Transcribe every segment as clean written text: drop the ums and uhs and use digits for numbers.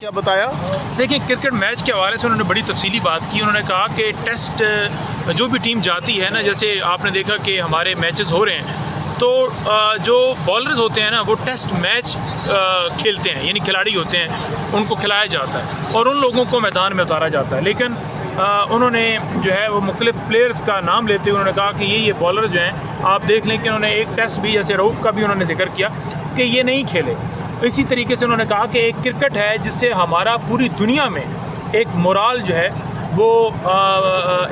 क्या बताया? देखिए, क्रिकेट मैच के हवाले से उन्होंने बड़ी तफसीली बात की। उन्होंने कहा कि टेस्ट जो भी टीम जाती है ना, जैसे आपने देखा कि हमारे मैचेस हो रहे हैं तो जो बॉलर्स होते हैं ना वो टेस्ट मैच खेलते हैं, यानी खिलाड़ी होते हैं, उनको खिलाया जाता है और उन लोगों को मैदान में उतारा जाता है। लेकिन उन्होंने जो है वो मुख्तलिफ प्लेयर्स का नाम लेते हुए उन्होंने कहा कि ये बॉलर्स जो हैं, आप देख लें कि उन्होंने एक टेस्ट भी, जैसे रऊफ़ का भी उन्होंने जिक्र किया कि ये नहीं खेले। इसी तरीके से उन्होंने कहा कि एक क्रिकेट है जिससे हमारा पूरी दुनिया में एक मोराल जो है वो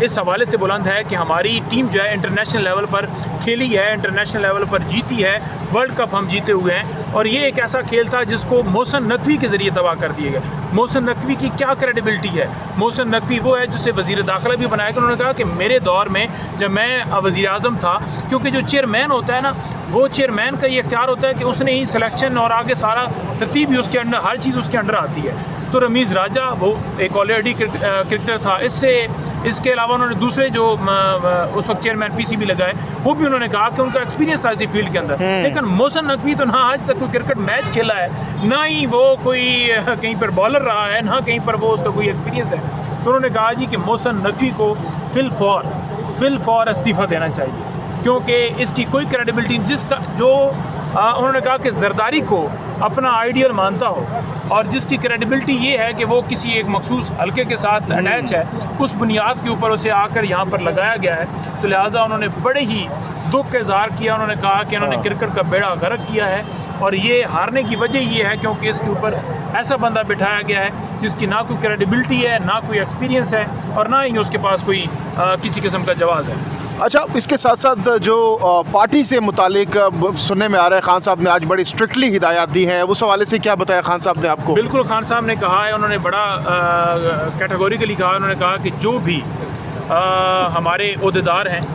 इस हवाले से बुलंद है कि हमारी टीम जो है इंटरनेशनल लेवल पर खेली है, इंटरनेशनल लेवल पर जीती है, वर्ल्ड कप हम जीते हुए हैं। और ये एक ऐसा खेल था जिसको मोहसिन नकवी के ज़रिए तबाह कर दिए गए। मोहसिन नकवी की क्या क्रेडिबिलिटी है? मोहसिन नकवी वो है जिसे वज़ीर दाखिला भी बनाया। उन्होंने कहा कि मेरे दौर में जब मैं वज़ीर आज़म था, क्योंकि जो चेयरमैन होता है ना, वो चेयरमैन का ये इख्तियार होता है कि उसने ही सिलेक्शन और आगे सारा तरतीब भी उसके अंडर, हर चीज़ उसके अंडर आती है। तो रमीज़ राजा वो एक ऑलरेडी क्रिकेटर था। इसके अलावा उन्होंने दूसरे जो उस वक्त चेयरमैन पीसीबी लगाए, वो भी उन्होंने कहा कि उनका एक्सपीरियंस था इसी फील्ड के अंदर। लेकिन मोहसिन नकवी तो ना आज तक कोई क्रिकेट मैच खेला है, ना ही वो कोई कहीं पर बॉलर रहा है, ना कहीं पर वो उसका कोई एक्सपीरियंस है। तो उन्होंने कहा जी कि मोहसिन नकवी को फिल फॉर इस्तीफ़ा देना चाहिए, क्योंकि इसकी कोई क्रेडिबिलिटी जिसका जो उन्होंने कहा कि जरदारी को अपना आइडियल मानता हो और जिसकी क्रेडिबिलिटी ये है कि वो किसी एक मखसूस हल्के के साथ अटैच है, उस बुनियाद के ऊपर उसे आकर यहाँ पर लगाया गया है। तो लिहाजा उन्होंने बड़े ही दुख का इज़हार किया। उन्होंने कहा कि उन्होंने क्रिकेट का बेड़ा गर्क किया है और ये हारने की वजह ये है क्योंकि इसके ऊपर ऐसा बंदा बिठाया गया है जिसकी ना कोई क्रेडिबिलिटी है, ना कोई एक्सपीरियंस है और ना ही उसके पास कोई किसी किस्म का जवाज़ है। अच्छा, इसके साथ साथ जो पार्टी से मुतालिक सुनने में आ रहा है, खान साहब ने आज बड़ी स्ट्रिक्टली हिदायत दी हैं, उस हवाले से क्या बताया खान साहब ने आपको? बिल्कुल, खान साहब ने कहा है, उन्होंने बड़ा कैटेगोरिकली कहा। उन्होंने कहा कि जो भी हमारे अहदेदार हैं,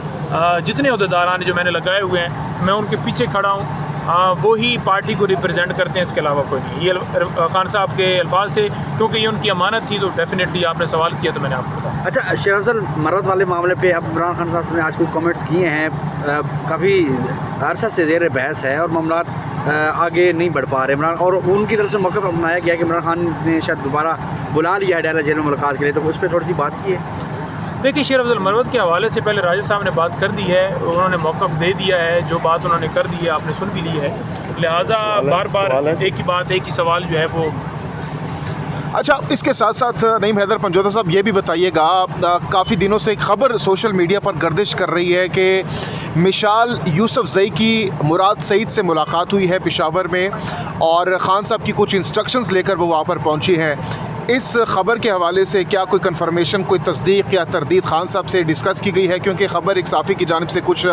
जितने अहदेदारान जो मैंने लगाए हुए हैं, मैं उनके पीछे खड़ा हूँ, वो ही पार्टी को रिप्रेजेंट करते हैं, इसके अलावा कोई नहीं। ये खान साहब के अल्फाज थे, क्योंकि ये उनकी अमानत थी। तो डेफिनेटली आपने सवाल किया तो मैंने आपको बताया। अच्छा, शेर सर, मरद वाले मामले पे अब इमरान खान साहब ने आज कुछ कमेंट्स किए हैं, काफ़ी अरसा से ज़ेर बहस है और मामला आगे नहीं बढ़ पा रहे इमरान, और उनकी तरफ से मौक़िफ़ अपनाया गया कि इमरान खान ने शायद दोबारा बुला लिया है डायरा जेल में मुलाकात के लिए, तो उस पर थोड़ी सी बात की है। देखिए, शेर अफजल मरवत के हवाले से पहले राजा साहब ने बात कर दी है, उन्होंने मौक़िफ़ दे दिया है, जो बात उन्होंने कर दी है आपने सुन भी ली है। लिहाजा बार बार एक ही बात, एक ही सवाल जो है वो। अच्छा, इसके साथ साथ नईम हैदर पंजोता साहब ये भी बताइएगा, काफ़ी दिनों से एक ख़बर सोशल मीडिया पर गर्दिश कर रही है कि मिशाल यूसुफजई की मुराद सईद से मुलाकात हुई है पेशावर में और ख़ान साहब की कुछ इंस्ट्रक्शंस लेकर वो वहाँ पर पहुँची हैं। इस ख़बर के हवाले से क्या कोई कन्फर्मेशन, कोई तस्दीक या तरदीद खान साहब से डिस्कस की गई है? क्योंकि ख़बर एक साफ़ी की जानिब से कुछ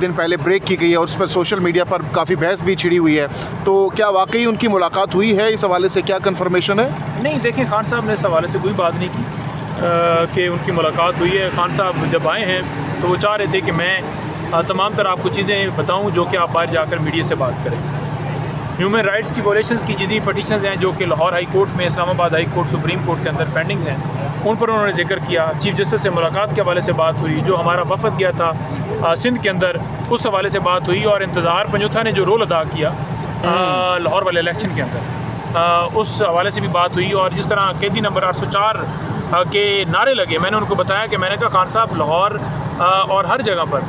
दिन पहले ब्रेक की गई है और उस पर सोशल मीडिया पर काफ़ी बहस भी छिड़ी हुई है। तो क्या वाकई उनकी मुलाकात हुई है? इस हवाले से क्या कन्फर्मेशन है? नहीं, देखें, खान साहब ने इस हवाले से कोई बात नहीं की कि उनकी मुलाकात हुई है। खान साहब जब आए हैं तो वो चाह रहे थे कि मैं तमाम तरह आपको चीज़ें बताऊँ जो कि आप बाहर जाकर मीडिया से बात करें। ह्यूमन राइट्स की वॉयलेशंस की जितनी पटिशंस हैं जो कि लाहौर हाई कोर्ट में, Islamabad high court, supreme court के अंदर पेंडिंग्स हैं, उन पर उन्होंने जिक्र किया। चीफ जस्टिस से मुलाकात के हवाले से बात हुई, जो हमारा वफद गया था सिंध के अंदर, उस हवाले से बात हुई, और इंतज़ार पंजोथा ने जो रोल अदा किया लाहौर वाले इलेक्शन के अंदर, उस हवाले से भी बात हुई। और जिस तरह कैदी नंबर 804 के नारे लगे, मैंने उनको बताया कि मैंने कहा खान साहब, लाहौर और हर जगह पर,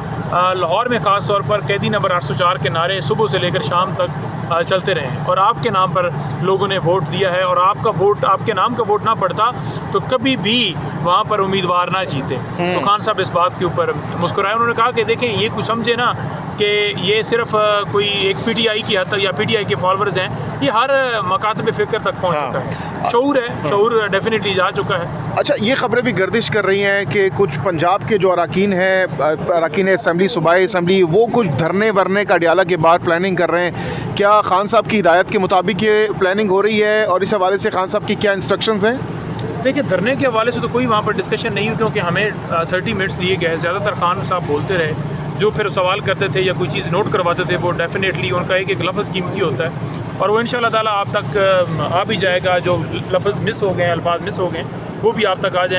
लाहौर में ख़ास तौर पर कैदी नंबर 804 के नारे सुबह से लेकर शाम तक चलते रहे हैं और आपके नाम पर लोगों ने वोट दिया है, और आपका वोट, आपके नाम का वोट ना पड़ता तो कभी भी वहाँ पर उम्मीदवार ना जीते। तो खान साहब इस बात के ऊपर मुस्कुराए। उन्होंने कहा कि देखें, ये कुछ समझे ना कि ये सिर्फ कोई एक पीटीआई की हद तक या पीटीआई के फॉलोअर्स हैं, ये हर मकातब फ़िक्र तक पहुँच चुका है। शऊर है, शऊर डेफिनेटली जा चुका है। अच्छा, ये ख़बरें भी गर्दिश कर रही हैं कि कुछ पंजाब के जो अरकान हैं, अरकान असम्बली, सूबाई असम्बली, वो कुछ धरने वरने का अडियाला के बाहर प्लानिंग कर रहे हैं। क्या खान साहब की हिदायत के मुताबिक ये प्लानिंग हो रही है और इस हवाले से खान साहब की क्या इंस्ट्रक्शंस हैं? देखिए, धरने के हवाले से तो कोई वहाँ पर डिस्कशन नहीं हुई, क्योंकि हमें 30 मिनट्स दिए गए। ज़्यादातर खान साहब बोलते रहे, जो फिर सवाल करते थे या कोई चीज़ नोट करवाते थे, वो डेफिनेटली उनका एक लफ्ज़ कीमती होता है और वो इंशाअल्लाह ताला आप तक आ भी जाएगा। जो लफ्ज़ मिस हो गए, अल्फाज मिस हो गए, वो भी आप तक आ जाए।